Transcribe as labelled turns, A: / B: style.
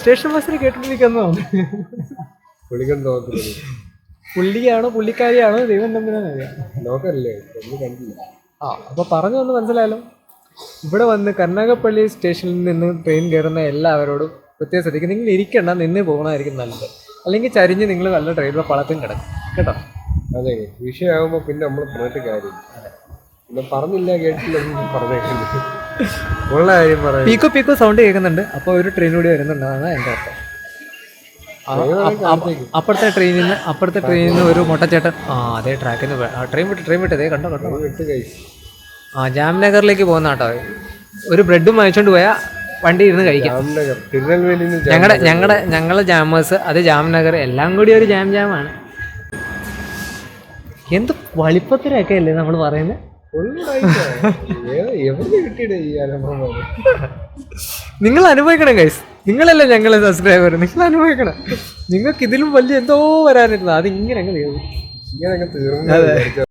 A: Station ബസ്സിൽ കേട്ടിട്ടിരിക്കുന്നതാണ്.
B: പുള്ളിക്കൻ നോക്കുന്നത്
A: പുള്ളിയാണോ പുള്ളിക്കാരിയാണോ ദൈവം തമ്മിലാണ് അറിയാം.
B: നോക്കല്ലേ ഒന്നും കണ്ടില്ല.
A: അപ്പോൾ പറഞ്ഞു വന്ന് മനസ്സിലായല്ലോ. ഇവിടെ വന്ന് കരുനാഗപ്പള്ളി സ്റ്റേഷനിൽ നിന്ന് ട്രെയിൻ കയറുന്ന എല്ലാവരോടും പ്രത്യേകം ശ്രദ്ധിക്കും. നിങ്ങൾ ഇരിക്കണ്ട, നിന്ന് പോകണമായിരിക്കും നല്ലത്. അല്ലെങ്കിൽ ചരിഞ്ഞ് നിങ്ങൾ നല്ല ട്രെയിനിലെ പളത്തും കിടക്കും കേട്ടോ.
B: അതെ, വിഷയമാകുമ്പോൾ പിന്നെ നമ്മൾ പറഞ്ഞിട്ട് കാര്യം പിന്നെ പറഞ്ഞില്ല കേട്ടില്ല പറഞ്ഞേക്കുന്നു ഉള്ള കാര്യം പറയാം.
A: പീക്കോ പീക്കോ സൗണ്ട് കേൾക്കുന്നുണ്ട്. അപ്പോൾ ഒരു ട്രെയിൻ കൂടി വരുന്നുണ്ടെന്നാണ് എൻ്റെ അർത്ഥം. അപ്പുറത്തെ ട്രെയിനിൽ നിന്ന് ഒരു മൊട്ടച്ചേട്ടൻ അതേ ട്രാക്കിൽ നിന്ന് ട്രെയിൻ വിട്ട് അതേ കണ്ടോ
B: വിട്ട് കഴിച്ചു.
A: ജാംനഗറിലേക്ക് പോകുന്ന കേട്ടോ. ഒരു ബ്രെഡും വാങ്ങിച്ചോണ്ട് പോയാൽ വണ്ടി ഇരുന്ന് കഴിക്കാം.
B: ജാംനഗർ തിരുനെൽവേലി
A: ഞങ്ങളെ ജാമേഴ്സ് അത് ജാംനഗർ എല്ലാം കൂടി ഒരു ജാമാണ്. എന്ത് വളിപ്പത്തിലൊക്കെ അല്ലേ നമ്മൾ പറയുന്നത്. നിങ്ങൾ അനുഭവിക്കണം ഗൈസ്. നിങ്ങളല്ലേ ഞങ്ങളെ സബ്സ്ക്രൈബർ, നിങ്ങൾ അനുഭവിക്കണം. നിങ്ങൾക്ക് ഇതിലും വലിയ എന്തോ വരാനിരുന്നു. അത് ഇങ്ങനെ അങ്ങ് തീർന്നു.
B: ഇങ്ങനെ തീർന്നു.